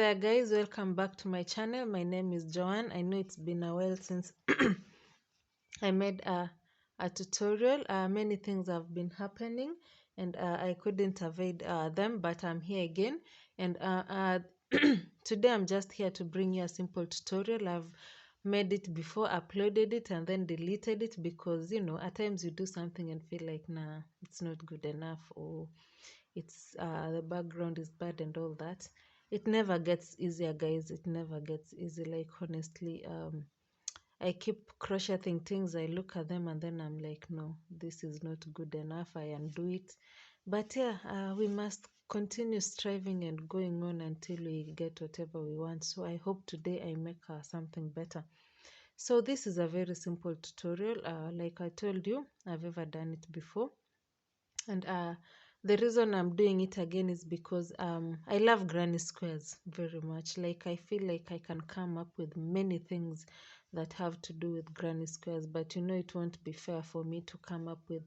there guys, welcome back to my channel. My name is Joanne. I know it's been a while since I made a tutorial. Many things have been happening and I couldn't avoid them, but I'm here again, and today I'm just here to bring you a simple tutorial. I've made it before, uploaded it and then deleted it because at times you do something and feel like nah, it's not good enough, or it's the background is bad and all that. It never gets easier guys, it never gets easy. Like honestly, I keep crocheting things, I look at them and then I'm like, no, this is not good enough, I undo it. But yeah, we must continue striving and going on until we get whatever we want. So I hope today I make something better. So this is a very simple tutorial. Like I told you, I've ever done it before, and the reason I'm doing it again is because I love granny squares very much. Like I feel like I can come up with many things that have to do with granny squares, but it won't be fair for me to come up with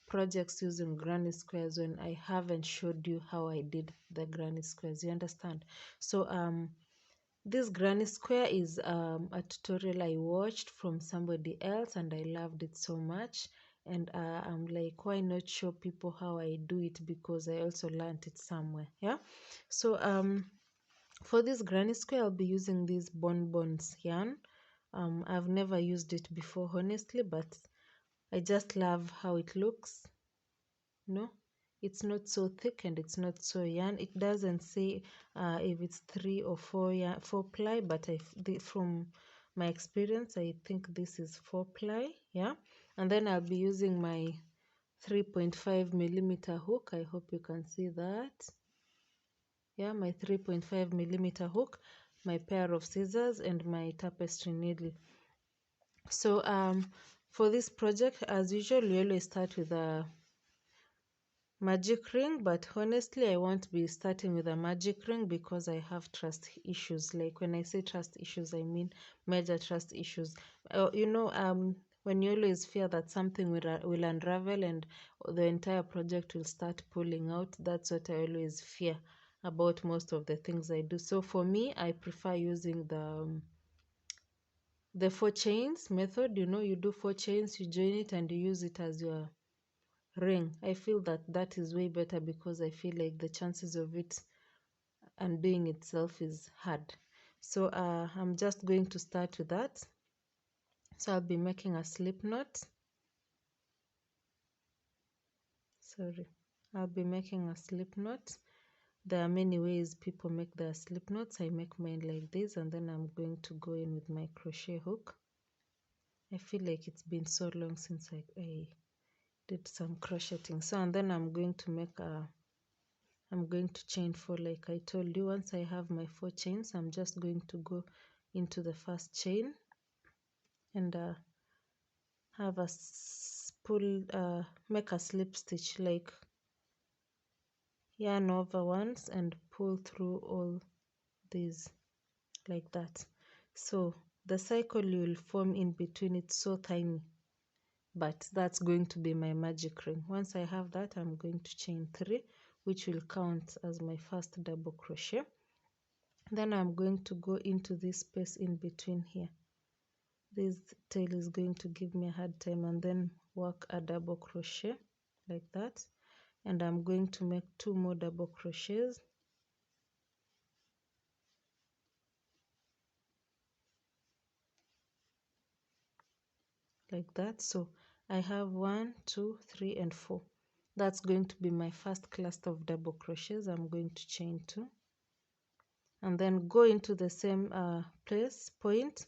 projects using granny squares when I haven't showed you how I did the granny squares, you understand? So this granny square is a tutorial I watched from somebody else and I loved it so much, and I'm like, why not show people how I do it, because I also learned it somewhere. Yeah, so for this granny square I'll be using this bonbons yarn. I've never used it before honestly, but I just love how it looks. No, it's not so thick and it's not so yarn. It doesn't say if it's 3 or 4 ply, but from my experience I think this is 4 ply. Yeah, and then I'll be using my 3.5 millimeter hook. I hope you can see that. Yeah, my 3.5 millimeter hook, my pair of scissors and my tapestry needle. So for this project, as usual, we always start with a magic ring, but honestly I won't be starting with a magic ring because I have trust issues. Like when I say trust issues, I mean major trust issues. When you always fear that something will unravel and the entire project will start pulling out, that's what I always fear about most of the things I do. So for me, I prefer using the 4 chains method. You do 4 chains, you join it and you use it as your ring. I feel that that is way better because I feel like the chances of it undoing itself is hard. So I'm just going to start with that. So I'll be making a slip knot. Sorry, I'll be making a slip knot. There are many ways people make their slip knots. I make mine like this, and then I'm going to go in with my crochet hook. I feel like it's been so long since I did some crocheting. So and then I'm going to chain 4 like I told you. Once I have my 4 chains, I'm just going to go into the first chain and have a make a slip stitch, like yarn over once and pull through all these like that. So the cycle you will form in between, it's so tiny, but that's going to be my magic ring. Once I have that, I'm going to chain 3, which will count as my first double crochet. Then I'm going to go into this space in between here. This tail is going to give me a hard time, and then work a double crochet like that, and I'm going to make 2 more double crochets like that. So I have 1, 2, 3 and 4. That's going to be my first cluster of double crochets. I'm going to chain 2 and then go into the same point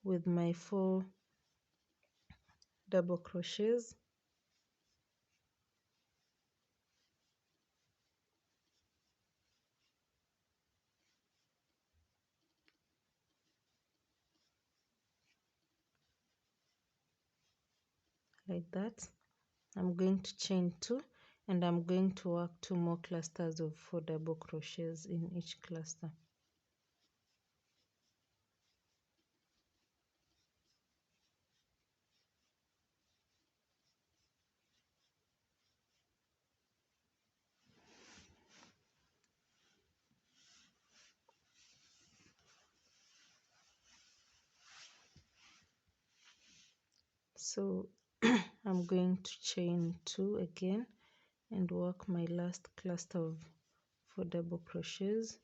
with my 4 double crochets like that. I'm going to chain 2 and I'm going to work 2 more clusters of 4 double crochets in each cluster. So I'm going to chain 2 again and work my last cluster of 4 double crochets.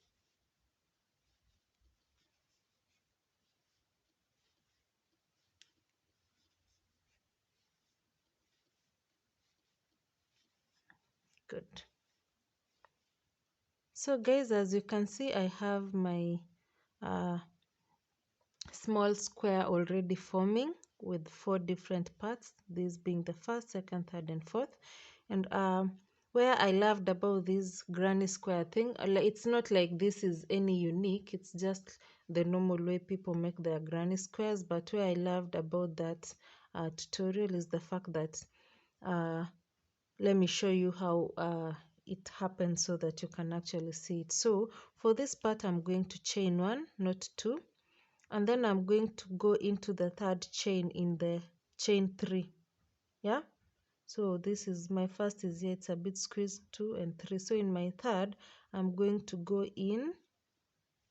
Good. So guys, as you can see, I have my small square already forming with 4 different parts, these being the first, second, third, and fourth. And where I loved about this granny square thing, it's not like this is any unique, it's just the normal way people make their granny squares. But where I loved about that tutorial is the fact that let me show you how it happens so that you can actually see it. So for this part, I'm going to chain 1, not 2, and then I'm going to go into the third chain in the chain 3. Yeah, so this is my first is here, it's a bit squeezed, 2 and 3. So in my third, I'm going to go in,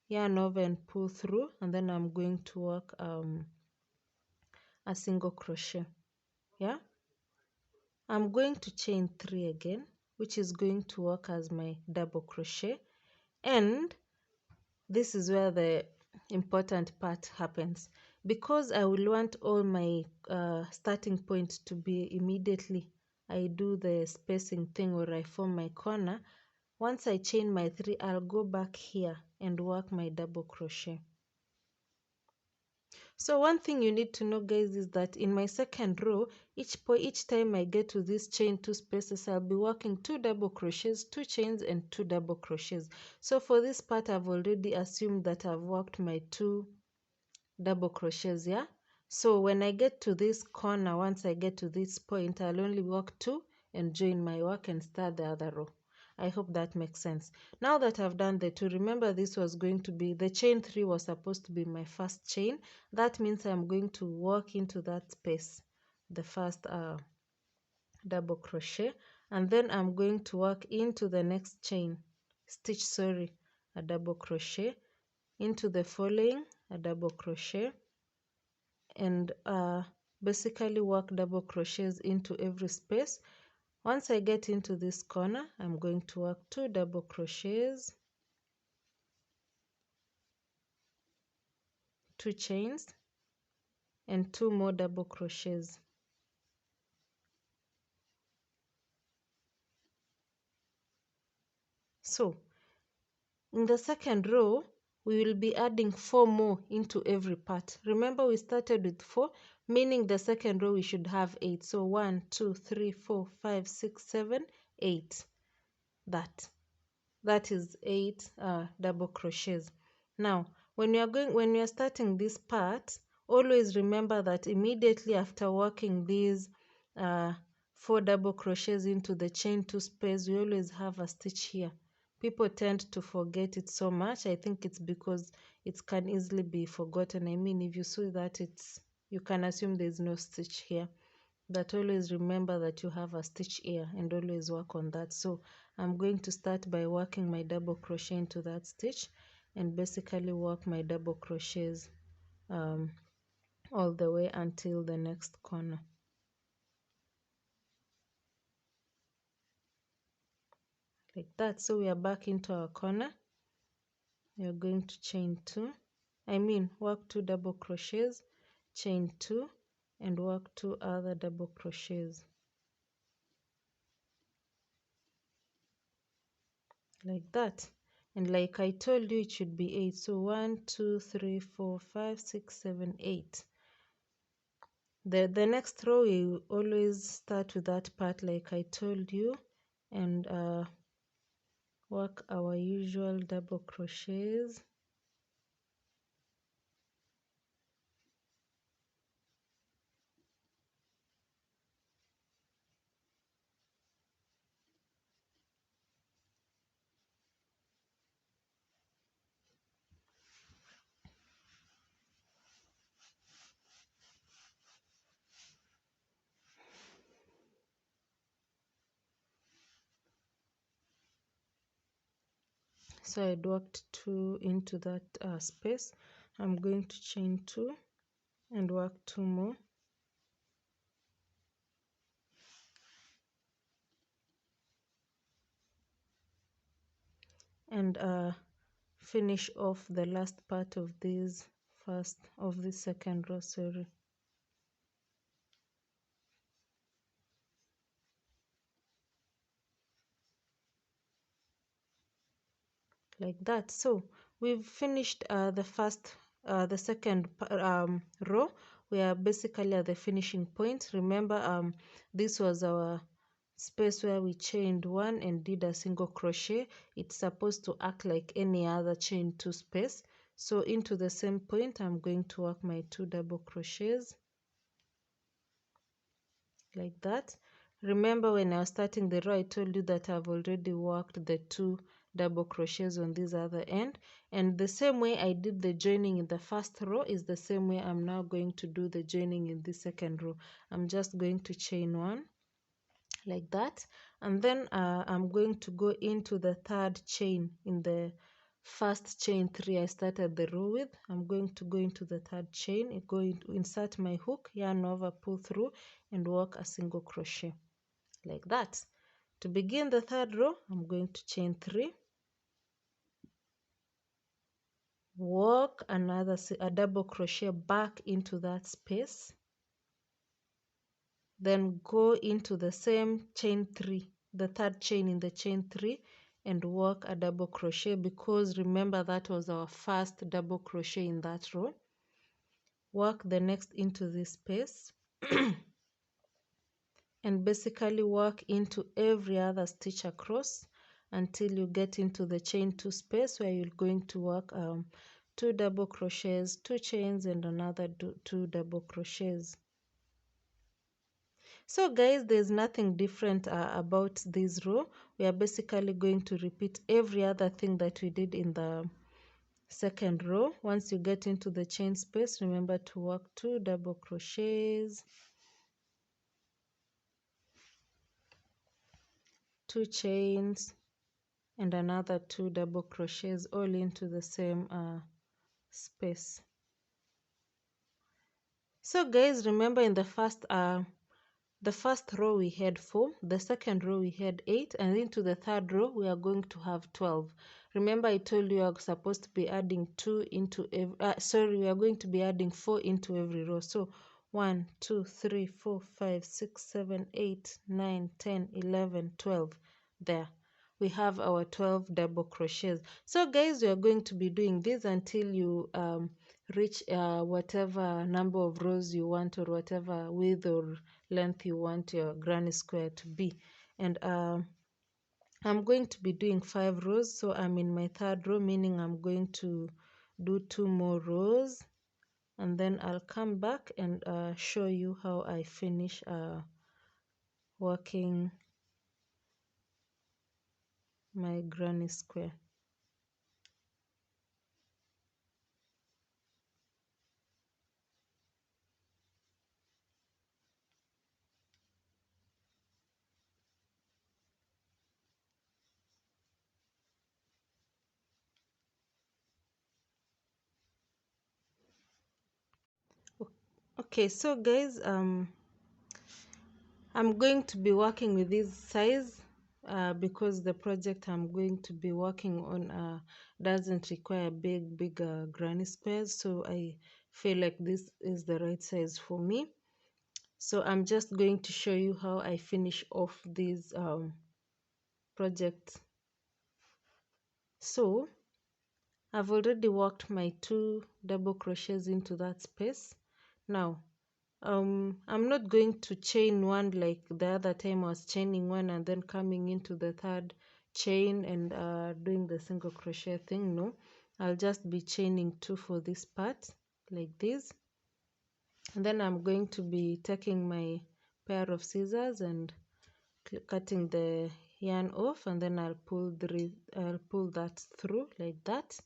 yarn over and pull through, and then I'm going to work a single crochet. Yeah, I'm going to chain 3 again, which is going to work as my double crochet. And this is where the important part happens, because I will want all my starting point to be immediately I do the spacing thing or I form my corner. Once I chain my 3, I'll go back here and work my double crochet. So one thing you need to know, guys, is that in my second row, each time I get to this chain 2 spaces, I'll be working 2 double crochets, 2 chains, and 2 double crochets. So for this part, I've already assumed that I've worked my 2 double crochets. Yeah, so when I get to this corner, once I get to this point, I'll only work 2 and join my work and start the other row. I hope that makes sense. Now that I've done the 2, remember this was going to be the chain 3 was supposed to be my first chain. That means I'm going to work into that space, the first double crochet, and then I'm going to work into the next chain stitch, a double crochet, into the following a double crochet, and basically work double crochets into every space. Once I get into this corner, I'm going to work 2 double crochets, 2 chains, and 2 more double crochets. So in the second row, we will be adding 4 more into every part. Remember, we started with 4, meaning the second row we should have 8. So 1, 2, 3, 4, 5, 6, 7, 8. That is 8 double crochets. Now, when you are starting this part, always remember that immediately after working these 4 double crochets into the chain 2 space, we always have a stitch here. People tend to forget it so much. I think it's because it can easily be forgotten. I mean, if you see that, you can assume there's no stitch here. But always remember that you have a stitch here and always work on that. So I'm going to start by working my double crochet into that stitch and basically work my double crochets all the way until the next corner, like that. So we are back into our corner. You're going to chain 2, work 2 double crochets, chain 2, and work 2 other double crochets, like that. And like I told you, it should be 8. So 1, 2, 3, 4, 5, 6, 7, 8. The next row we always start with that part like I told you, and work our usual double crochets. So I'd worked 2 into that space. I'm going to chain 2 and work 2 more, and finish off the last part of this second row, sorry. Like that. So we've finished the second row. We are basically at the finishing point. Remember, this was our space where we chained one and did a single crochet. It's supposed to act like any other chain two space. So into the same point, I'm going to work my 2 double crochets like that. Remember, when I was starting the row, I told you that I've already worked the 2 double crochets on this other end, and the same way I did the joining in the first row is the same way I'm now going to do the joining in the second row. I'm just going to chain one like that, and then I'm going to go into the third chain in the first chain 3 I started the row with. I'm going to go into the third chain, going to insert my hook, yarn over, pull through, and work a single crochet like that. To begin the third row, I'm going to chain 3, work a double crochet back into that space, then go into the same chain 3, the third chain in the chain 3, and work a double crochet, because remember that was our first double crochet in that row. Work the next into this space and basically work into every other stitch across until you get into the chain 2 space, where you're going to work 2 double crochets, 2 chains, and another 2 double crochets. So guys, there's nothing different about this row. We are basically going to repeat every other thing that we did in the second row. Once you get into the chain space, remember to work 2 double crochets, 2 chains, and another 2 double crochets, all into the same space. So guys, remember, in the first row we had 4, the second row we had 8, and into the third row we are going to have 12. Remember, I told you I was supposed to be adding 2 into every, we are going to be adding 4 into every row. So 1, 2, 3, 4, 5, 6, 7, 8, 9, 10, 11, 12. There we have our 12 double crochets. So guys, we are going to be doing this until you reach whatever number of rows you want, or whatever width or length you want your granny square to be. And I'm going to be doing 5 rows, so I'm in my third row, meaning I'm going to do 2 more rows, and then I'll come back and show you how I finish working my granny square. Okay, so guys, I'm going to be working with this size because the project I'm going to be working on doesn't require big granny squares, so I feel like this is the right size for me. So I'm just going to show you how I finish off this project. So I've already worked my 2 double crochets into that space. Now I'm not going to chain one like the other time I was chaining one and then coming into the third chain and doing the single crochet thing. No, I'll just be chaining 2 for this part like this, and then I'm going to be taking my pair of scissors and cutting the yarn off, and then I'll pull that through like that.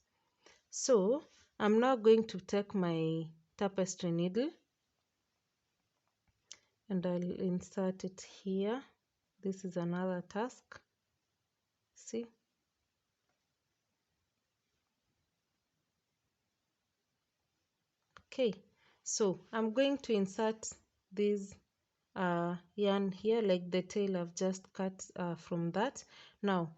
So I'm now going to take my tapestry needle and I'll insert it here. This is another task. See? Okay, so I'm going to insert this yarn here, like the tail I've just cut from that. Now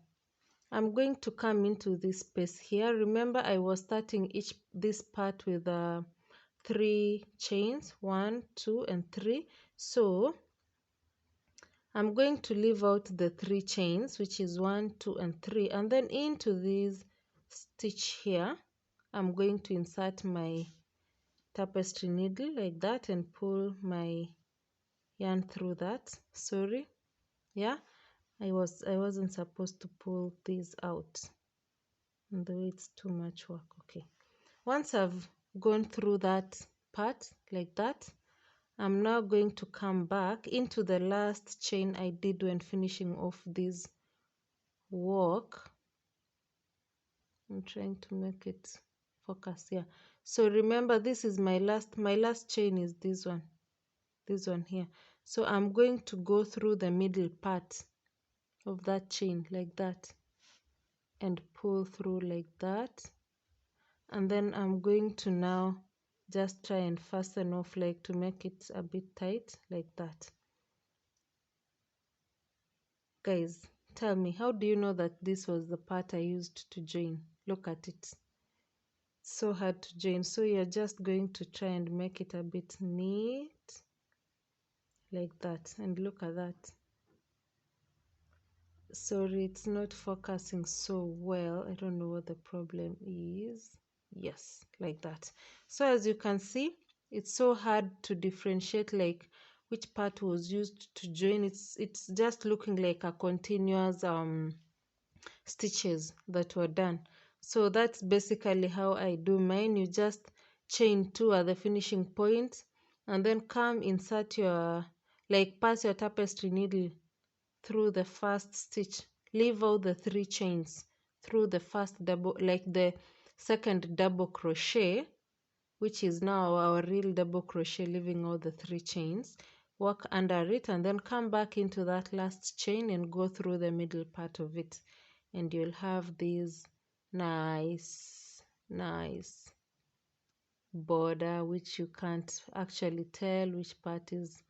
I'm going to come into this space here. Remember, I was starting this part with 3 chains, 1, 2 and 3. So I'm going to leave out the 3 chains, which is 1, 2 and 3, and then into this stitch here I'm going to insert my tapestry needle like that and pull my yarn through that. Sorry, yeah, I wasn't supposed to pull these out, and the way it's too much work. Okay, once I've gone through that part like that, I'm now going to come back into the last chain I did when finishing off this work. I'm trying to make it focus here. So remember, this is my last chain is this one here. So I'm going to go through the middle part of that chain like that and pull through like that, and then I'm going to now just try and fasten off, like to make it a bit tight like that. Guys, tell me, how do you know that this was the part I used to join? Look at it. So hard to join. So you're just going to try and make it a bit neat like that, and look at that. Sorry, it's not focusing so well. I don't know what the problem is. Yes, like that. So as you can see, it's so hard to differentiate like which part was used to join. It's just looking like a continuous stitches that were done. So that's basically how I do mine. You just chain 2 at the finishing point and then come insert your, like pass your tapestry needle through the first stitch, leave out the 3 chains through the first double, like the second double crochet, which is now our real double crochet, leaving out the 3 chains, work under it and then come back into that last chain and go through the middle part of it, and you'll have this nice border, which you can't actually tell which part is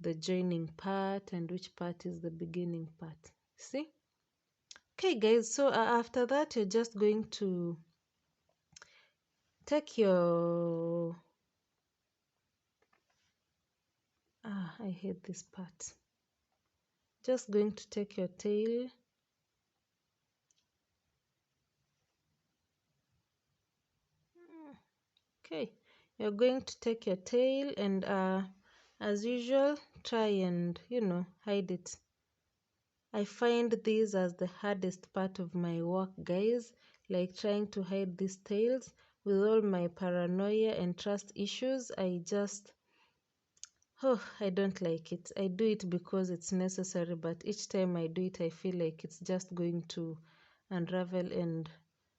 the joining part and which part is the beginning part. See? Okay guys, so after that you're just going to take your I hate this part. Just going to take your tail, okay, you're going to take your tail and as usual try and hide it. I find this as the hardest part of my work, guys, like trying to hide these tails. With all my paranoia and trust issues, I don't like it. I do it because it's necessary, but each time I do it, I feel like it's just going to unravel and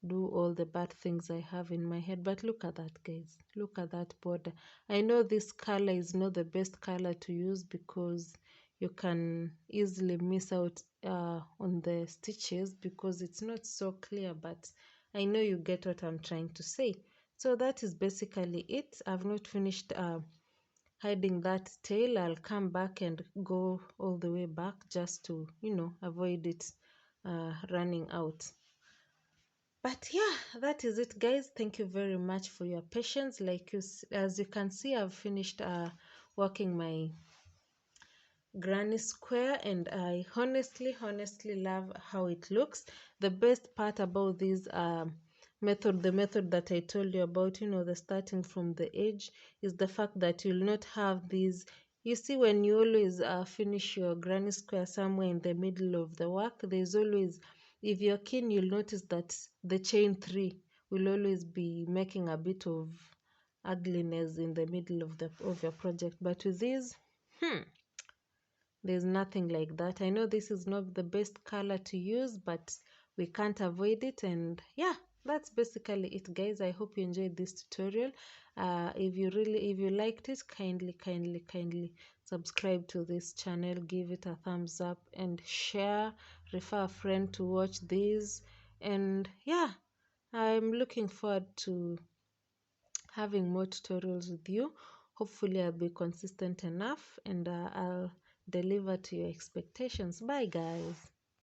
do all the bad things I have in my head. But look at that, guys. Look at that border. I know this color is not the best color to use because you can easily miss out on the stitches because it's not so clear, but I know you get what I'm trying to say. So that is basically it. I've not finished hiding that tail. I'll come back and go all the way back just to avoid it running out. But yeah, that is it, guys. Thank you very much for your patience. As you can see, I've finished working my granny square and I honestly love how it looks. The best part about this the method that I told you about, the starting from the edge, is the fact that you'll not have these. You see, when you always finish your granny square somewhere in the middle of the work, there's always, if you're keen, you'll notice that the chain 3 will always be making a bit of ugliness in the middle of your project. But with this, there's nothing like that. I know this is not the best color to use, but we can't avoid it. And yeah, that's basically it, guys. I hope you enjoyed this tutorial. If you liked it, kindly subscribe to this channel, give it a thumbs up and share, refer a friend to watch this. And yeah, I'm looking forward to having more tutorials with you. Hopefully I'll be consistent enough and I'll deliver to your expectations. Bye guys.